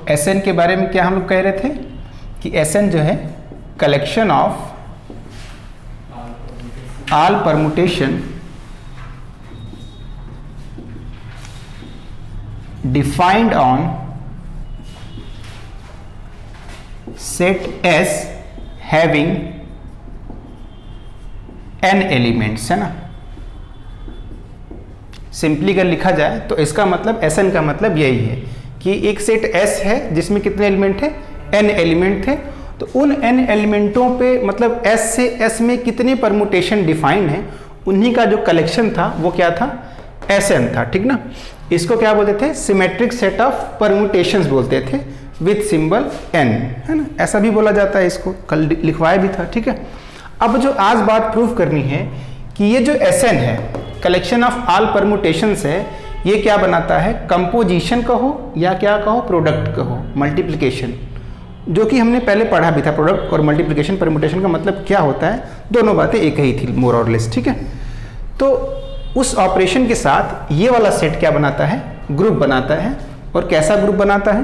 Sn के बारे में क्या हम लोग कह रहे थे कि Sn जो है collection of all permutation defined on set S having n elements, है ना। सिंपली अगर लिखा जाए तो इसका मतलब Sn का मतलब यही है कि एक सेट S है जिसमें कितने एलिमेंट है, n एलिमेंट थे। तो उन n एलिमेंटों पे मतलब S से S में कितने परमुटेशन डिफाइंड हैं, उन्हीं का जो कलेक्शन था वो क्या था, Sn था, ठीक ना। इसको क्या बोलते थे, सिमेट्रिक सेट ऑफ परमुटेशंस बोलते थे विथ सिंबल n, है ना। ऐसा भी बोला जाता है, इसको कल लिखवाया भी था, ठीक है। अब जो आज बात प्रूफ करनी है कि ये जो Sn है कलेक्शन ऑफ ऑल परमुटेशंस है, ये क्या बनाता है, कंपोजिशन कहो या क्या कहो, प्रोडक्ट कहो, मल्टीप्लिकेशन, जो कि हमने पहले पढ़ा भी था। प्रोडक्ट और मल्टीप्लिकेशन परमुटेशन का मतलब क्या होता है, दोनों बातें एक ही थी मोर और लेस, ठीक है। तो उस ऑपरेशन के साथ ये वाला सेट क्या बनाता है, ग्रुप बनाता है। और कैसा ग्रुप बनाता है,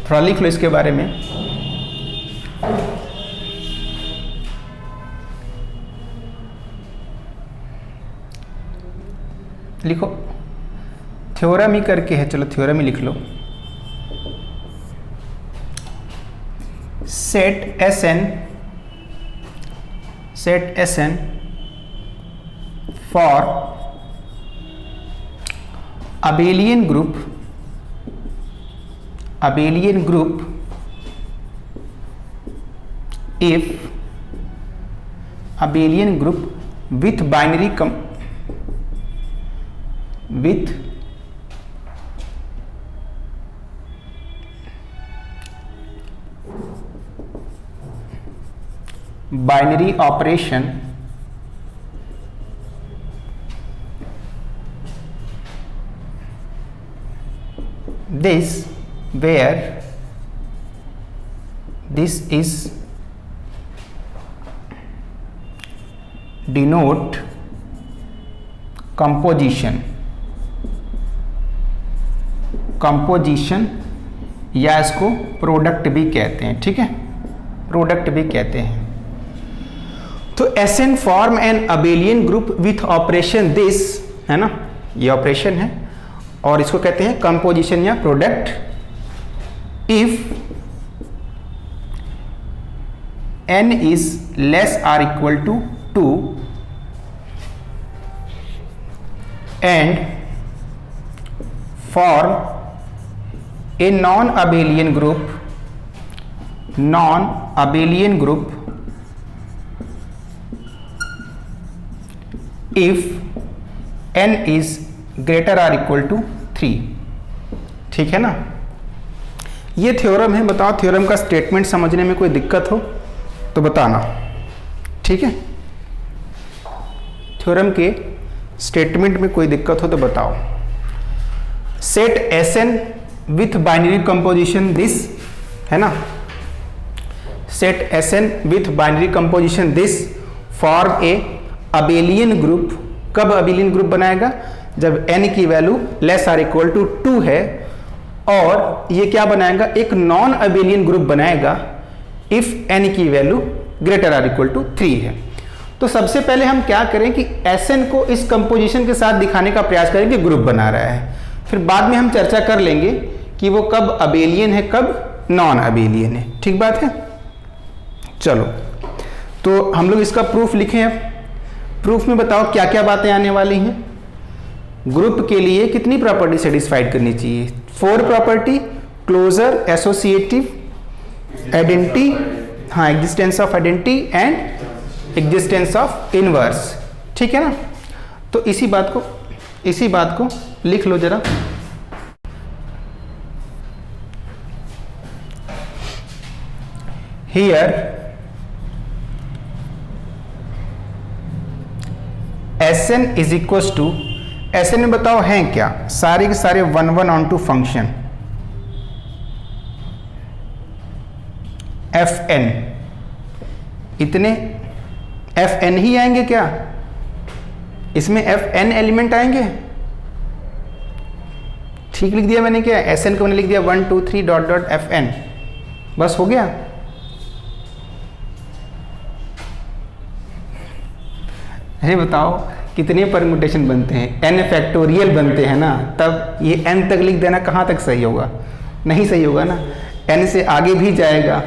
थोड़ा लिख लो इसके बारे में। लिखो, थ्योरम ही करके है, चलो थ्योरम ही लिख लो। Set Sn for abelian group if abelian group with binary binary operation this where this is denote composition या इसको प्रोडक्ट भी कहते हैं, ठीक है, प्रोडक्ट भी कहते हैं। तो Sn form an abelian group with operation this, है ना, ये ऑपरेशन है और इसको कहते हैं कंपोजिशन या product if n is less or equal to 2 and form a non-abelian group if n is greater or equal to 3, ठीक है ना। ये थ्योरम है, बताओ थ्योरम का स्टेटमेंट समझने में कोई दिक्कत हो तो बताना, ठीक है। थ्योरम के स्टेटमेंट में कोई दिक्कत हो तो बताओ। Set Sn with binary composition this, है ना, set Sn with binary composition this form a abelian group. कब अबेलियन ग्रुप बनाएगा, जब n की value less or equal to 2 है। और ये क्या बनाएगा, एक नॉन अबेलियन ग्रुप बनाएगा इफ n की value greater or equal to 3 है। तो सबसे पहले हम क्या करें कि Sn को इस कंपोजिशन के साथ दिखाने का प्रयास करें कि ग्रुप बना रहा है। फिर बाद में हम चर्चा कर लेंगे कि वो कब अबेलियन है कब नॉन अबेलियन है, ठीक बात है। चलो तो हम लोग इसका प्रूफ लिखें। अब प्रूफ में बताओ क्या क्या बातें आने वाली हैं। ग्रुप के लिए कितनी प्रॉपर्टी सेटिस्फाइड करनी चाहिए, 4 प्रॉपर्टी, क्लोजर, एसोसिएटिव, आइडेंटिटी, हाँ existence of identity and existence of inverse, ठीक है ना। तो इसी बात को लिख लो जरा। Here Sn is equal to, Sn में बताओ हैं क्या, सारे के सारे 1 ऑन टू फंक्शन Fn, इतने Fn ही आएंगे क्या, इसमें Fn एलिमेंट आएंगे, ठीक लिख दिया मैंने, क्या Sn को मैंने लिख दिया 1 2 3 डॉट डॉट Fn, बस हो गया। अरे बताओ कितने परम्यूटेशन बनते हैं, n फैक्टोरियल बनते हैं ना, तब ये n तक लिख देना कहाँ तक सही होगा, नहीं सही होगा ना, n से आगे भी जाएगा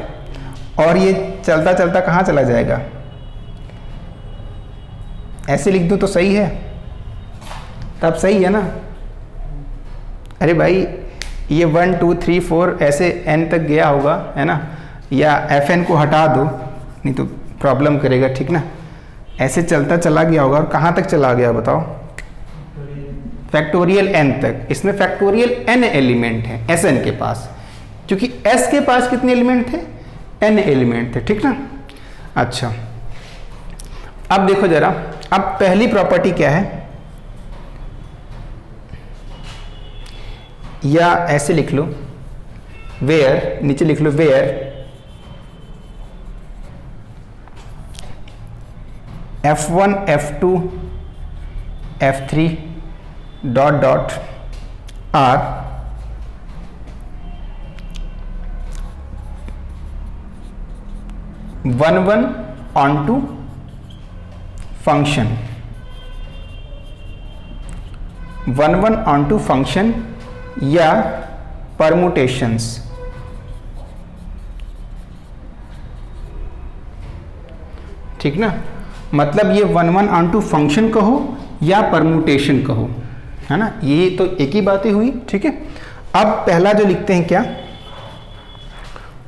और ये चलता चलता कहाँ चला जाएगा, ऐसे लिख दो तो सही है, तब सही है ना। अरे भाई ये 1 2 3 4 ऐसे n तक गया होगा, है ना, या Fn को हटा दो नहीं तो प्रॉब्लम करेगा, ठीक ना, ऐसे चलता चला गया होगा और कहाँ तक चला गया बताओ, फैक्टोरियल n तक। इसमें फैक्टोरियल n एलिमेंट है Sn के पास, क्योंकि S के पास कितने एलिमेंट थे, n एलिमेंट थे, ठीक ना। अच्छा अब देखो जरा, अब पहली प्रॉपर्टी क्या है, या ऐसे लिख लो वेयर, नीचे लिख लो where F1 F2 F3 dot dot R one onto function, one onto function या परमुटेशंस। ठीक ना, मतलब ये 1 1 ऑन टू फंक्शन कहो या परमुटेशन कहो, है ना, ये तो एक ही बातें हुई, ठीक है। अब पहला जो लिखते हैं क्या,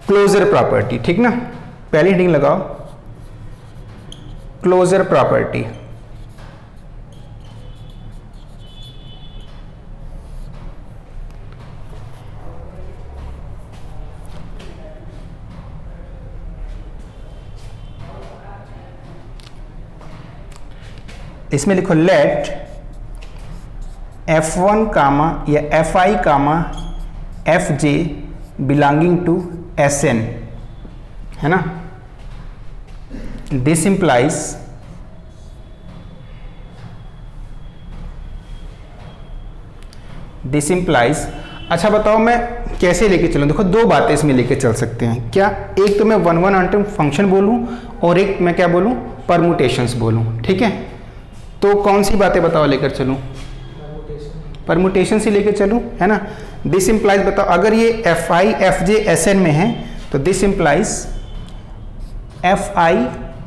क्लोजर प्रॉपर्टी, ठीक ना, पहली हेडिंग लगाओ क्लोजर प्रॉपर्टी। इसमें लिखो लेट F1 कामा या Fi comma Fj belonging to Sn, है ना, दिस इंप्लाइज अच्छा बताओ मैं कैसे लेके चलूं, देखो दो बातें इसमें लेके चल सकते हैं क्या, एक तो मैं 1 1 ऑन टू फंक्शन बोलूं और एक मैं क्या बोलूं, परमुटेशंस बोलूं, ठीक है। तो कौन सी बातें बताओ लेकर चलूं, परमुटेशन से लेकर चलूं, है ना। दिस इंप्लाइज बताओ, अगर ये Fi Fj Sn में है तो this implies Fi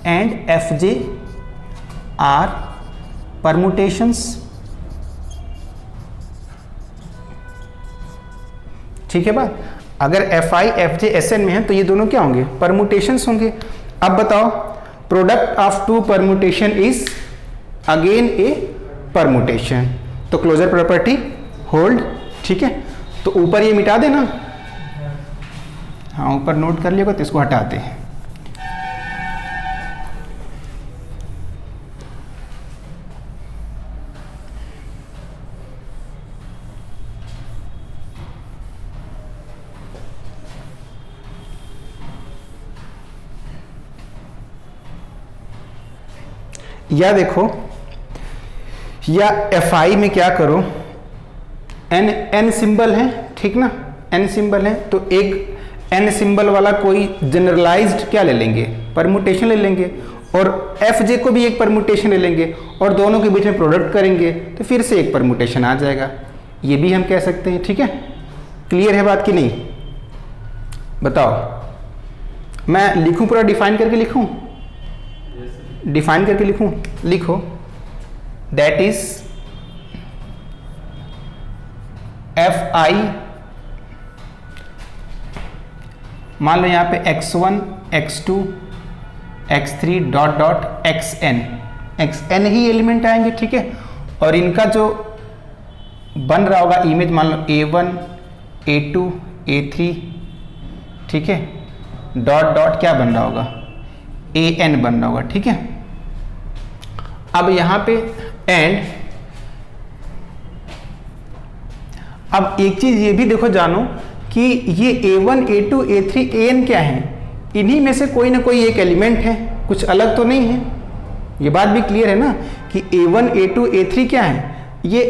and Fj are permutations, ठीक है बात। अगर Fi Fj Sn में है तो ये दोनों क्या होंगे, परमुटेशंस होंगे। अब बताओ product of two permutation is again a permutation, तो क्लोजर प्रॉपर्टी होल्ड, ठीक है। तो ऊपर ये मिटा देना, हाँ ऊपर नोट कर लिएगा तो इसको हटाते हैं। या देखो, या Fi में क्या करो, n सिंबल है, ठीक ना, n सिंबल है तो एक n सिंबल वाला कोई जनरलाइज्ड क्या ले लेंगे, परमुटेशन ले लेंगे, और Fj को भी एक परमुटेशन ले लेंगे और दोनों के बीच में प्रोडक्ट करेंगे तो फिर से एक परमुटेशन आ जाएगा, ये भी हम कह सकते हैं, ठीक है। क्लियर है बात कि नहीं, बताओ। मैं लिखूं पूरा डिफाइन करके लिखूं, डिफाइन करके लिखूं, लिखो दैट इज Fi, मान लो यहाँ पे x1 x2 x3 dot dot xn ही एलिमेंट आएंगे, ठीक है। और इनका जो बन रहा होगा इमेज, मान लो a1 a2 a3, ठीक है, डॉट डॉट क्या बन रहा होगा, an बन रहा होगा, ठीक है। अब यहाँ पे एंड, अब एक चीज ये भी देखो जानो कि ये a1 a2 a3 an क्या है, इन्हीं में से कोई ना कोई एक एलिमेंट है, कुछ अलग तो नहीं है, ये बात भी क्लियर है ना कि a1 a2 a3 क्या है, ये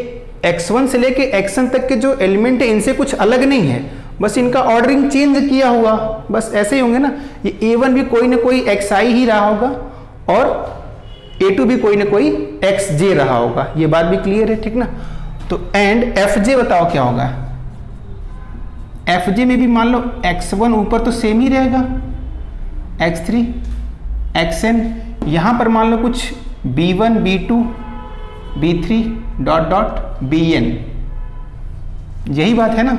x1 से लेके xn तक के जो एलिमेंट है इनसे कुछ अलग नहीं है, बस इनका ऑर्डरिंग चेंज किया हुआ, बस ऐसे ही होंगे ना। ये a1 भी कोई ना कोई xi ही रहा होगा और a2 भी कोई ना कोई xj रहा होगा, ये बात भी क्लियर है, ठीक ना। तो एंड fj बताओ क्या होगा। fj में भी मान लो x1 ऊपर तो सेम ही रहेगा, x3 xn, यहां पर मान लो कुछ b1 b2 b3 dot dot bn, यही बात है ना,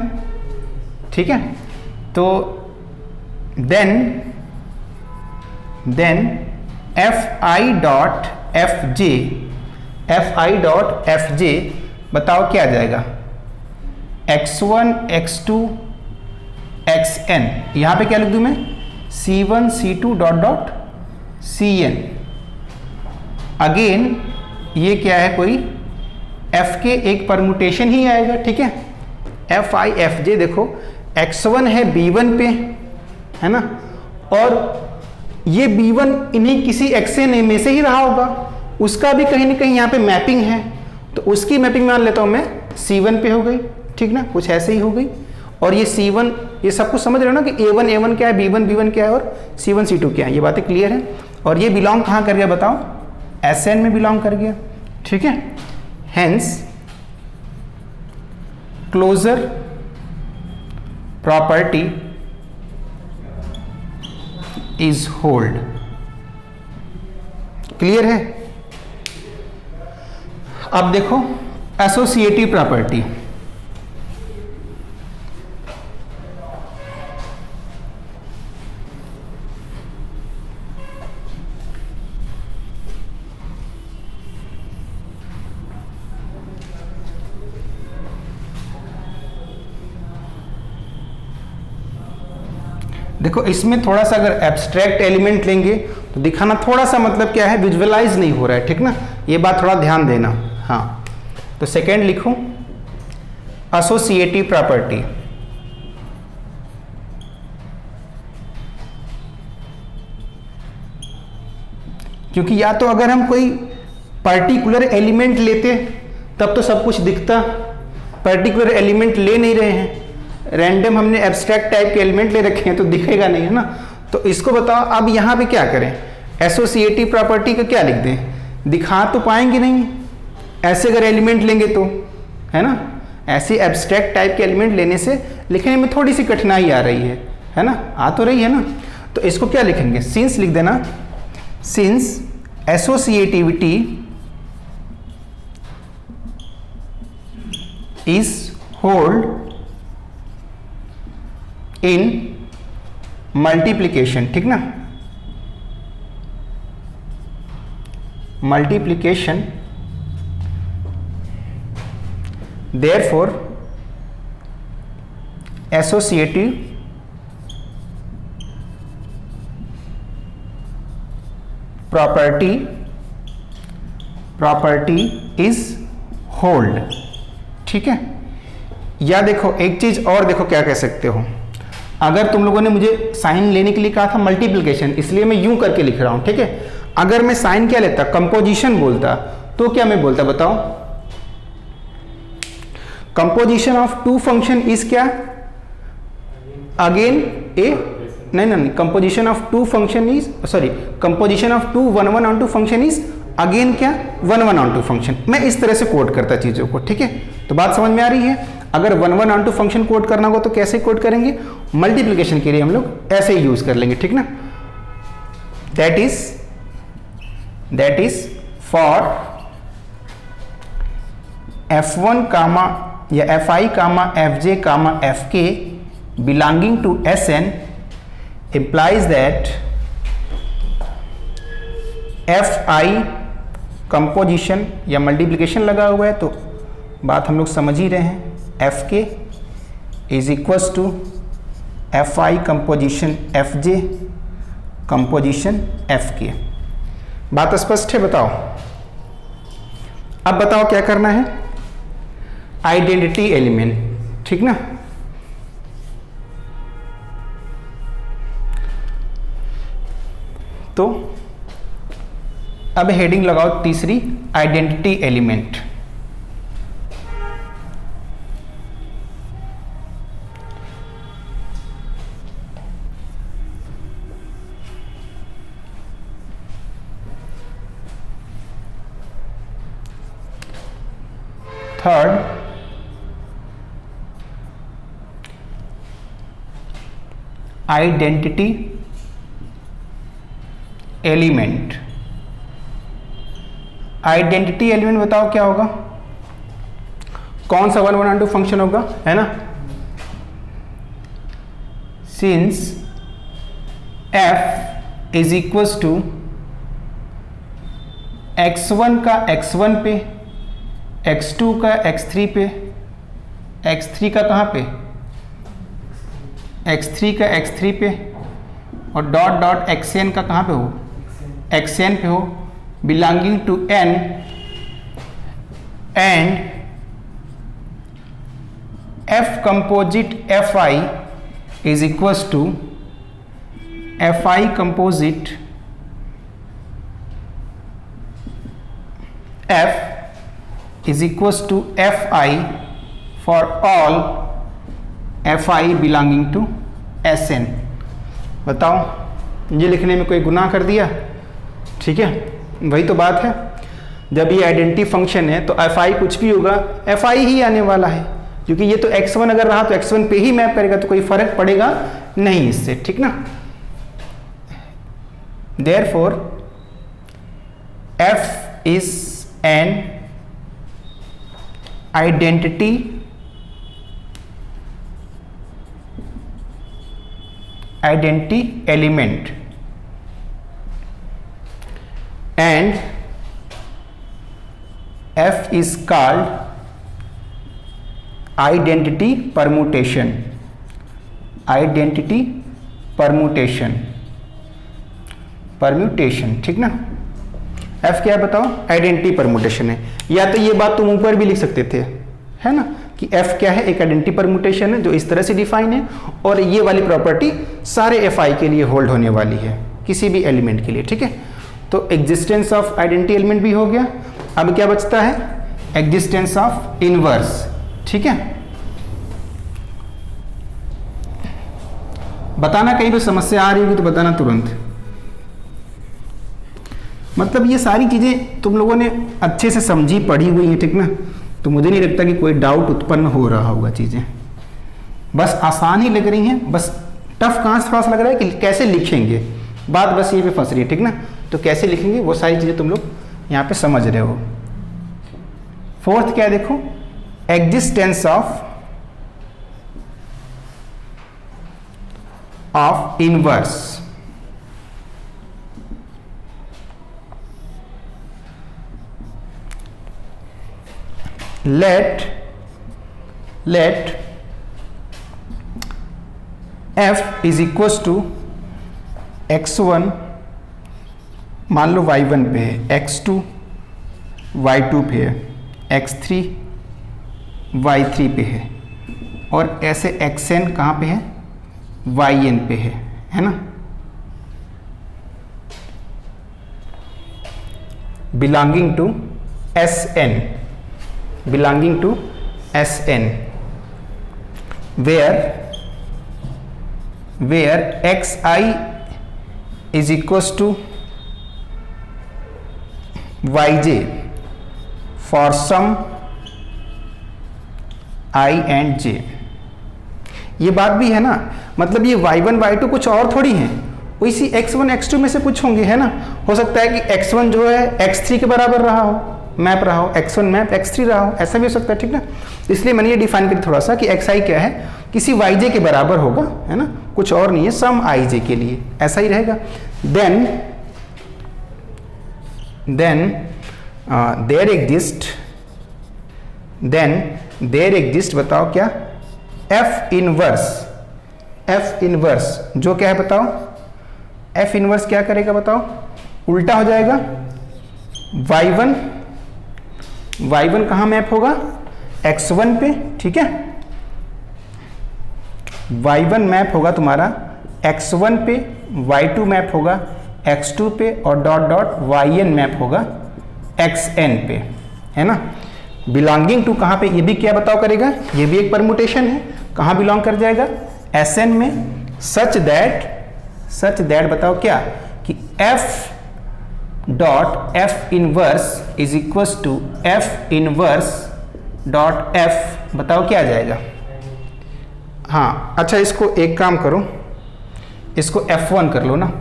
ठीक है। तो देन fi डॉट fj बताओ क्या आ जाएगा। x1 x2 xn, यहां पे क्या लिख दूं मैं, c1 c2 dot dot cn। Again ये क्या है, कोई f के एक परमुटेशन ही आएगा, ठीक है। fi fj देखो x1 है b1 पे, है ना, और ये b1 इन्हीं किसी xn में से ही रहा होगा, उसका भी कहीं ना कहीं यहाँ पे मैपिंग है, तो उसकी मैपिंग मान लेता हूँ मैं c1 पे हो गई, ठीक ना, कुछ ऐसे ही हो गई। और ये c1, ये सब कुछ समझ रहे हो ना कि a1 क्या है, b1 b1 क्या है और c1 c2 क्या है, ये बातें क्लियर है। और ये बिलोंग कहाँ कर गया बताओ, Sn में बिलोंग कर गया, ठीक है। Hence closure property is hold, clear है। अब देखो एसोसिएटिव प्रॉपर्टी, देखो इसमें थोड़ा सा अगर एब्स्ट्रैक्ट एलिमेंट लेंगे तो दिखाना थोड़ा सा मतलब क्या है, विजुअलाइज नहीं हो रहा है, ठीक ना, ये बात थोड़ा ध्यान देना। हाँ, तो सेकेंड लिखो एसोसिएटिव प्रॉपर्टी, क्योंकि या तो अगर हम कोई पर्टिकुलर एलिमेंट लेते तब तो सब कुछ दिखता, पर्टिकुलर एलिमेंट ले नहीं रहे हैं, रैंडम हमने एब्स्ट्रैक्ट टाइप के एलिमेंट ले रखे हैं तो दिखेगा नहीं, है ना। तो इसको बताओ अब यहाँ पे क्या करें, एसोसिएटिव प्रॉपर्टी का क्या लिख दें, दिखा तो पाएंगे नहीं ऐसे अगर एलिमेंट लेंगे तो, है ना। ऐसे एब्स्ट्रैक्ट टाइप के एलिमेंट लेने से लिखने में थोड़ी सी कठिनाई आ रही है ना, आ तो रही है ना। तो इसको क्या लिखेंगे, सिंस लिख देना, since associativity is hold in multiplication, ठीक ना, multiplication, therefore associative property is hold, ठीक है। या देखो एक चीज और, देखो क्या कह सकते हो, अगर तुम लोगों ने मुझे साइन लेने के लिए कहा था मल्टीप्लिकेशन, इसलिए मैं यूं करके लिख रहा हूं, ठीक है। अगर मैं साइन क्या लेता, कंपोजिशन बोलता, तो क्या मैं बोलता बताओ, composition of two function is क्या, अगेन ए, नहीं, composition of two function is, sorry, composition of two 1 1 onto function is again क्या, 1 1 ऑन टू फंक्शन। मैं इस तरह से कोड करता चीजों को, ठीक है। तो बात समझ में आ रही है। अगर 1 1 ऑन टू फंक्शन कोड करना होगा तो कैसे कोड करेंगे, मल्टीप्लिकेशन के लिए हम लोग ऐसे ही यूज कर लेंगे, ठीक ना। That is for f1 comma या fi comma fj comma fk belonging to Sn implies that fi composition या मल्टीप्लिकेशन लगा हुआ है, तो बात हम लोग समझ ही रहे हैं, fk is equals to fi composition fj composition fk। बात स्पष्ट है, बताओ। अब बताओ क्या करना है, आइडेंटिटी एलिमेंट, ठीक ना। तो अब हेडिंग लगाओ तीसरी, identity element. Third identity element. Identity element बताओ क्या होगा, कौन सा 1 1 2 फंक्शन होगा, है ना। Since f is equals to x1 का x1 पे, x2 का x3 पे, x3 का कहाँ पे, x3 का x3 पे, और डॉट डॉट xn का कहाँ पे हो, xn पे हो, belonging to n, and f composite fi is equals to fi composite f is equals to fi for all fi belonging to sn। बताओ ये लिखने में कोई गुनाह कर दिया, ठीक है, वही तो बात है। जब ये आइडेंटिटी फंक्शन है तो fi कुछ भी होगा fi ही आने वाला है, क्योंकि ये तो x1 अगर रहा तो x1 पे ही मैप करेगा, तो कोई फर्क पड़ेगा नहीं इससे, ठीक ना। Therefore f is an identity element and f is called identity permutation। ठीक ना। f क्या है बताओ, आइडेंटिटी परम्यूटेशन है। या तो ये बात तुम ऊपर भी लिख सकते थे, है ना, कि f क्या है, एक आइडेंटिटी परम्यूटेशन है जो इस तरह से डिफाइन है, और ये वाली प्रॉपर्टी सारे fi के लिए होल्ड होने वाली है, किसी भी एलिमेंट के लिए, ठीक है। तो एग्जिस्टेंस ऑफ आइडेंटिटी एलिमेंट भी हो गया। अब क्या बचता है, एग्जिस्टेंस ऑफ इनवर्स, ठीक है। बताना कहीं पे समस्या आ रही होगी तो बताना तुरंत। मतलब ये सारी चीजें तुम लोगों ने अच्छे से समझी पढ़ी हुई हैं, ठीक ना, तो मुझे नहीं लगता कि कोई डाउट उत्पन्न हो रहा होगा। चीजें बस आसान ही लग रही हैं, बस टफ कहाँ से थोड़ा सा लग रहा है कि कैसे लिखेंगे, बात बस ये पे फंस रही है, ठीक ना। तो कैसे लिखेंगे वो सारी चीजें तुम लोग यहाँ पे समझ रहे हो। फोर्थ क्या है देखो, existence of inverse. let f is equals to x1 मान लो y1 पे है, x2 y2 पे है, x3 y3 पे है, और ऐसे xn कहाँ पे है, yn पे है ना। Belonging to sn, belonging to Sn, where xi is equals to yj for some I and j। ये बात भी है ना, मतलब ये y1 y2 कुछ और थोड़ी हैं, वो इसी x1 x2 में से कुछ होंगे, है ना। हो सकता है कि x1 जो है x3 के बराबर रहा हो, मैप रहा हो, x1 मैप x3 रहा हो, ऐसा भी हो सकता है, ठीक ना। इसलिए मैंने ये डिफाइन किया थोड़ा सा कि xi क्या है, किसी yj के बराबर होगा, है ना, कुछ और नहीं है, सम ij के लिए ऐसा ही रहेगा। देयर एग्जिस्ट बताओ क्या, f इनवर्स जो क्या है बताओ, f इनवर्स क्या करेगा बताओ, उल्टा हो जाएगा, y1 कहाँ मैप होगा, x1 पे, ठीक है। y1 मैप होगा तुम्हारा x1 पे, y2 मैप होगा x2 पे, और डॉट डॉट yn मैप होगा xn पे, है ना। बिलोंगिंग टू कहाँ पे, ये भी क्या बताओ करेगा, ये भी एक परमुटेशन है, कहाँ बिलोंग कर जाएगा, Sn में, सच दैट बताओ क्या, कि f dot f inverse is equals to f inverse dot F, बताओ क्या आ जाएगा। हाँ अच्छा, इसको एक काम करो, इसको F1 कर लो ना,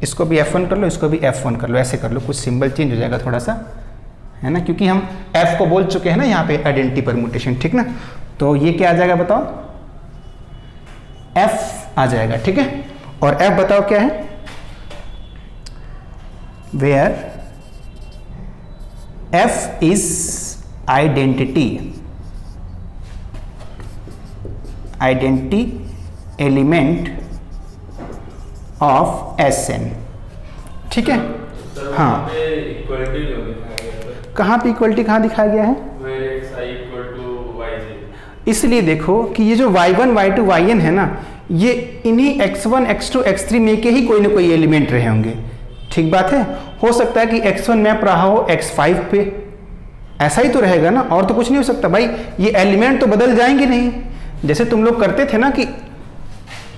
इसको भी F1 कर लो, इसको भी F1 कर लो, ऐसे कर लो, कुछ सिंबल चेंज हो जाएगा थोड़ा सा, है ना, क्योंकि हम F को बोल चुके हैं ना यहाँ पे आइडेंटिटी परमुटेशन, ठीक ना। तो ये क्या आ जाएगा बताओ, F आ जाएगा, ठीक है। और F बताओ क्या है, where F is identity element of Sn, ठीक है। हाँ कहाँ पे इक्वलिटी कहाँ दिखाया गया है, इसलिए देखो कि ये जो y1 y2 yn है ना, ये इन्हीं x1 x2 x3 में के ही कोई ना कोई एलिमेंट रहे होंगे, ठीक बात है। हो सकता है कि x1 मैप रहा हो x5 पे, ऐसा ही तो रहेगा ना, और तो कुछ नहीं हो सकता भाई, ये एलिमेंट तो बदल जाएंगे नहीं। जैसे तुम लोग करते थे ना कि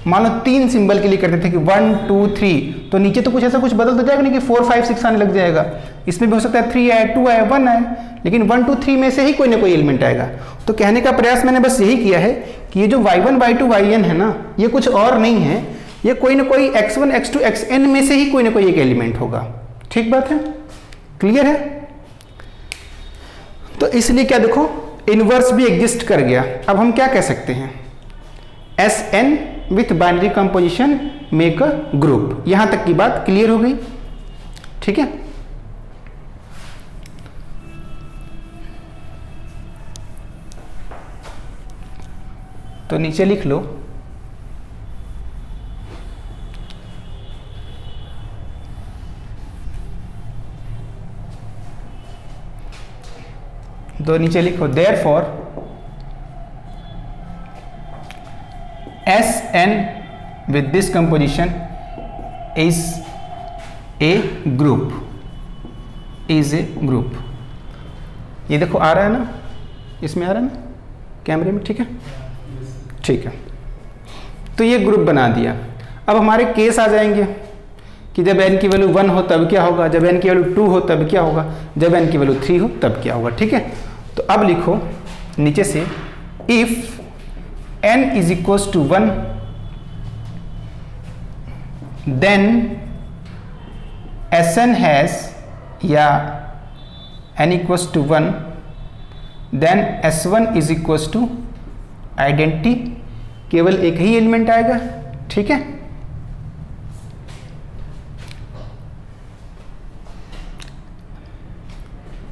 मान लो 3 सिंबल के लिए करते थे कि 1 2 3, तो नीचे तो कुछ ऐसा कुछ बदल तो जाएगा नहीं कि 4 5 6 आने लग जाएगा। इसमें भी हो सकता है 3 आए 2 आए 1 आए, लेकिन 1 2 3 में से ही कोई ना कोई एलिमेंट आएगा। तो कहने का प्रयास मैंने बस यही किया है कि ये जो y1 y2 yn है ना, ये कुछ और नहीं है, ये कोई ना कोई x1 x2 xn में से ही कोई ना कोई एक एलिमेंट होगा, ठीक बात है, क्लियर है। तो इसलिए क्या देखो, इनवर्स भी एग्जिस्ट कर गया। अब हम क्या कह सकते हैं, Sn with binary composition make a group. यहां तक की बात क्लियर हो गई, ठीक है। तो नीचे लिख लो, तो नीचे लिखो therefore Sn with this composition is a group, is a group। ये देखो आ रहा है ना, इसमें आ रहा है ना कैमरे में, ठीक है ठीक है। तो ये ग्रुप बना दिया। अब हमारे केस आ जाएंगे कि जब n की वैल्यू 1 हो तब क्या होगा, जब n की वैल्यू 2 हो तब क्या होगा, जब n की वैल्यू 3 हो तब क्या होगा, ठीक है। तो अब लिखो नीचे से, if n is equals to 1 then Sn has, या n equals to 1 then S1 is equals to identity, केवल एक ही एलिमेंट आएगा, ठीक है।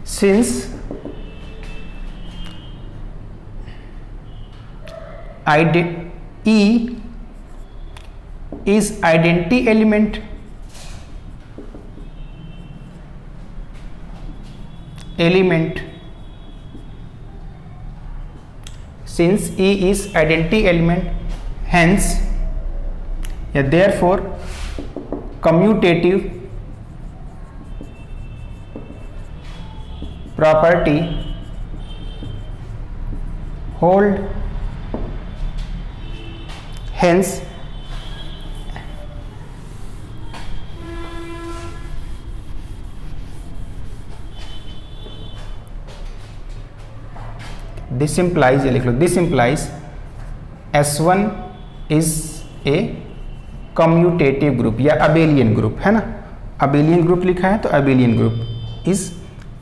Since E is identity element, since E is identity element, hence या therefore commutative property hold, hence this implies, ये लिख लो, this implies S1 is a commutative group या abelian group, है ना, abelian group लिखा है तो abelian group is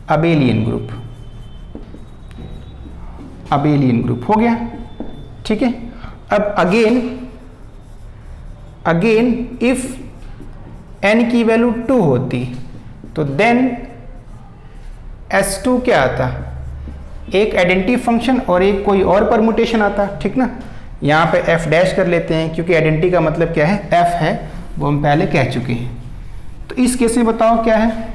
abelian group, abelian group हो गया, ठीक है। अब अगेन इफ n की वैल्यू 2 होती तो देन S2 क्या आता, एक आइडेंटिटी फंक्शन और एक कोई और परमुटेशन आता, ठीक ना। यहाँ पे f डैश कर लेते हैं क्योंकि आइडेंटिटी का मतलब क्या है, f है, वो हम पहले कह चुके हैं। तो इस केस में बताओ क्या है,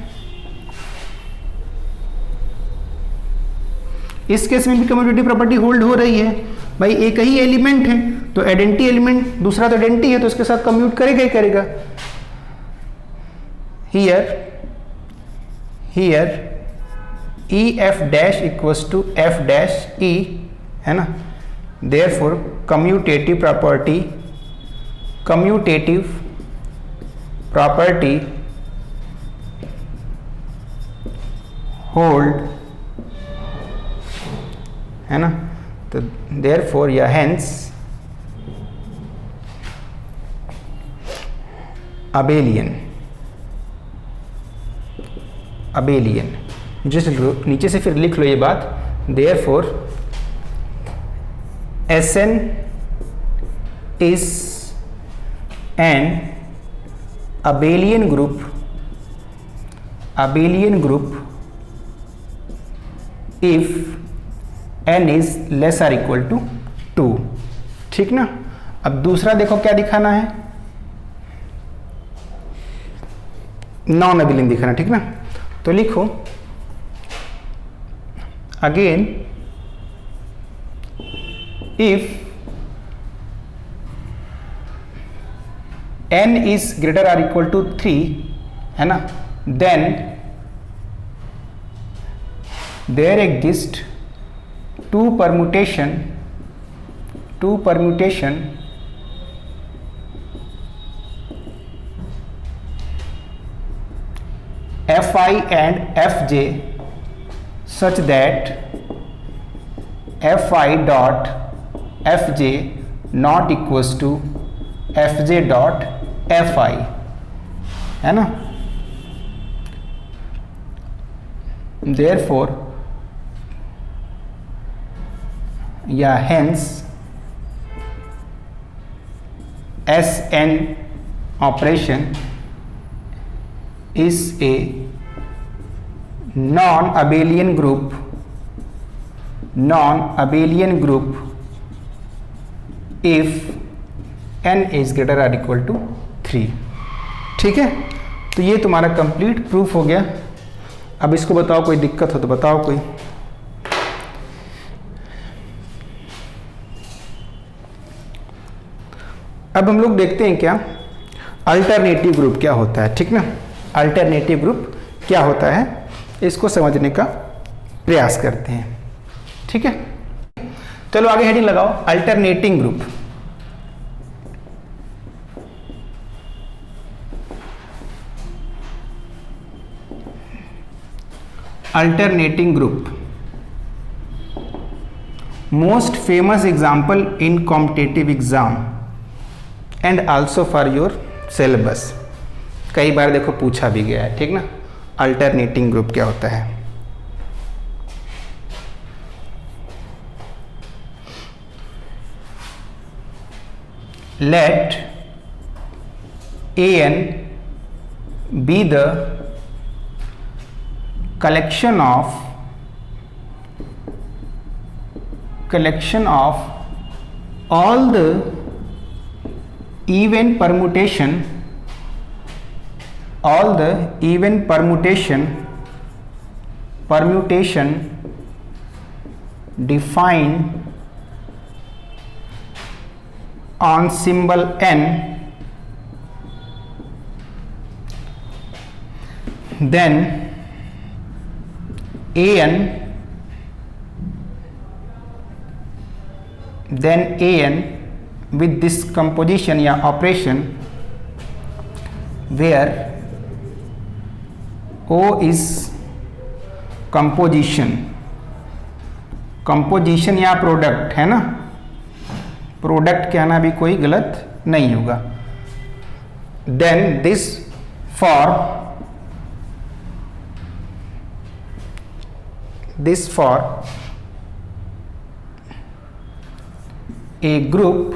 इस केस में भी कम्यूटेटिव प्रॉपर्टी होल्ड हो रही है भाई, एक ही एलिमेंट है तो आइडेंटिटी एलिमेंट, दूसरा तो आइडेंटिटी है तो इसके साथ कम्यूट करेगा ही करेगा। Here E F dash equals to F dash E, है ना, देयरफॉर कम्यूटेटिव प्रॉपर्टी है ना। तो देयरफॉर या हेंस अबेलियन, अबेलियन नीचे से फिर लिख लो ये बात, therefore Sn is an abelian group if n is less or equal to 2। ठीक ना। अब दूसरा देखो क्या दिखाना है, नॉन अबेलियन दिखाना, ठीक ना। तो लिखो again if n is greater or equal to 3 है ना, then there exist two permutation fi and fj such that fi dot fj not equals to fj dot fi है ना। therefore या hence Sn operation is a non-abelian group if n is greater or equal to 3। ठीक है, तो ये तुम्हारा complete proof हो गया। अब इसको बताओ कोई दिक्कत हो तो बताओ कोई। अब हम लोग देखते हैं क्या अल्टरनेटिव ग्रुप क्या होता है, ठीक ना। अल्टरनेटिव ग्रुप क्या होता है इसको समझने का प्रयास करते हैं, ठीक है। चलो आगे हेडिंग लगाओ, alternating group. Alternating group most famous example in competitive exam and also for your syllabus. कई बार देखो पूछा भी गया है, ठीक ना। अल्टरनेटिंग ग्रुप क्या होता है। Let An be the collection of all the even permutation defined on symbol n, then an with this composition या operation where O is composition या प्रोडक्ट है ना, प्रोडक्ट कहना भी कोई गलत नहीं होगा। Then this for a group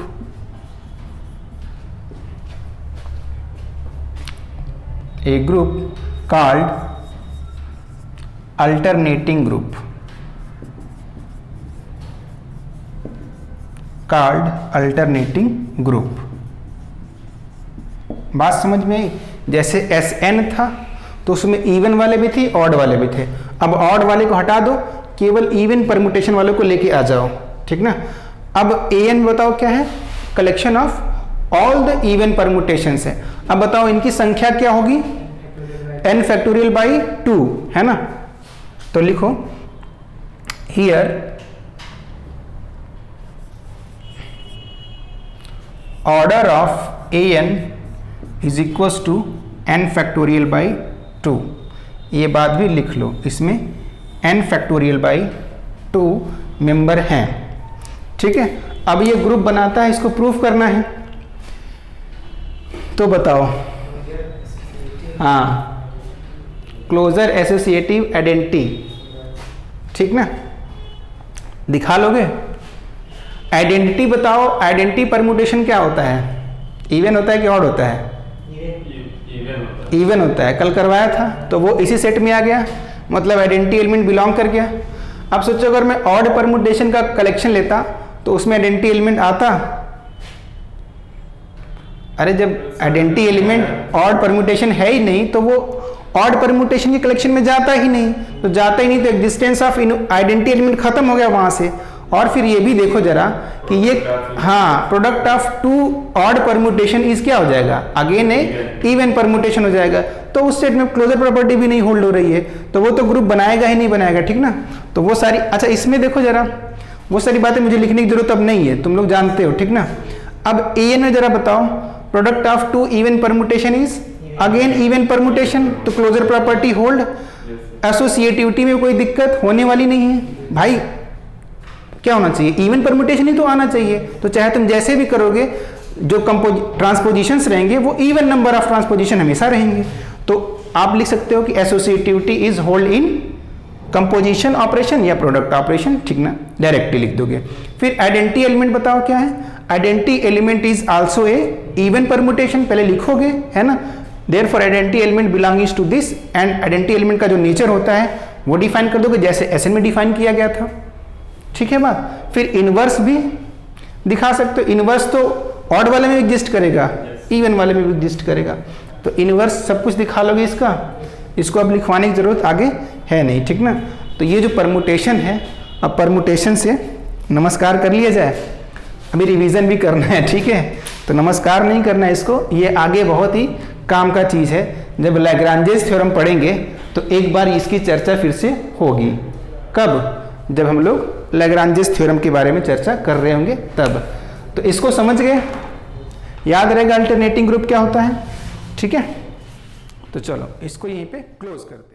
called alternating group, बात समझ में आई। जैसे Sn था तो उसमें इवन वाले भी थे, ऑड वाले भी थे। अब ऑड वाले को हटा दो, केवल इवन परमुटेशन वाले को लेके आ जाओ, ठीक ना। अब An बताओ क्या है, collection of all the even permutations है। अब बताओ इनकी संख्या क्या होगी, n फैक्टोरियल बाई 2 है ना। तो लिखो here order of An is equals to n factorial by 2। ये बात भी लिख लो, इसमें n फैक्टोरियल बाई 2 मेंबर हैं। ठीक है, अब ये ग्रुप बनाता है, इसको प्रूफ करना है, तो बताओ। हाँ, क्लोजर एसोसिएटिव आइडेंटिटी, ठीक ना, दिखा लोगे। आइडेंटिटी बताओ, आइडेंटिटी परम्यूटेशन क्या होता है, इवन होता है कि ऑड होता है? इवन होता है, कल करवाया था, तो वो इसी सेट में आ गया, मतलब आइडेंटिटी एलिमेंट बिलोंग कर गया। अब सोचो अगर मैं ऑड परम्यूटेशन का कलेक्शन लेता तो उसमें आइडेंटिटी एलिमेंट आता? अरे जब आइडेंटिटी एलिमेंट ऑड परम्यूटेशन है ही नहीं तो वो ऑड परम्यूटेशन के कलेक्शन में जाता ही नहीं, तो जाता ही नहीं तो एग्जिस्टेंस ऑफ आइडेंटिटी एलिमेंट खत्म हो गया वहां से। और फिर ये भी देखो जरा कि ये, हाँ, product of two odd permutation is क्या हो जाएगा, अगेन ए इवन परम्यूटेशन हो जाएगा, तो उस सेट में क्लोजर प्रॉपर्टी भी नहीं होल्ड हो रही है, तो वो तो ग्रुप बनाएगा ही नहीं बनाएगा, ठीक ना। तो वो सारी, अच्छा इसमें देखो जरा, वो सारी बातें मुझे लिखने की जरूरत अब नहीं है, तुम लोग जानते हो, ठीक ना। अब एन में जरा बताओ, product of two even permutation is again even permutation, तो क्लोजर प्रॉपर्टी होल्ड। एसोसिएटिविटी में कोई दिक्कत होने वाली नहीं है भाई, क्या होना चाहिए, इवन परम्यूटेशन ही तो आना चाहिए। तो चाहे तुम जैसे भी करोगे, जो ट्रांसपोजिशंस रहेंगे वो इवन नंबर ऑफ ट्रांसपोजिशन हमेशा रहेंगे। तो आप लिख सकते हो कि associativity is hold in composition operation या प्रोडक्ट ऑपरेशन, ठीक ना, डायरेक्टली लिख दोगे। फिर आइडेंटिटी एलिमेंट बताओ क्या है, identity element is also a even permutation, पहले लिखोगे, है ना। Therefore identity element belongings to this, and identity element का जो नेचर होता है वो डिफाइन कर दोगे जैसे एसएन में डिफाइन किया गया था, ठीक है बात। फिर इनवर्स भी दिखा सकते हो, इनवर्स तो ऑड वाले में एग्जिस्ट करेगा, इवन वाले में भी एग्जिस्ट करेगा, तो इनवर्स सब कुछ दिखा लोगे इसका, इसको अब लिखवाने की जरूरत आगे है नहीं, ठीक ना। तो ये जो परम्यूटेशन है, अब परम्यूटेशन से नमस्कार कर लिया जाए, अभी रिवीजन भी करना है, ठीक है, तो नमस्कार नहीं करना है इसको, ये आगे बहुत ही काम का चीज़ है। जब लैग्रांजेस थ्योरम पढ़ेंगे तो एक बार इसकी चर्चा फिर से होगी, कब, जब हम लोग लैग्रांजेस थ्योरम के बारे में चर्चा कर रहे होंगे तब। तो इसको समझ गए, याद रहेगा अल्टरनेटिंग ग्रुप क्या होता है, ठीक है। तो चलो इसको यहीं पे क्लोज करते हैं।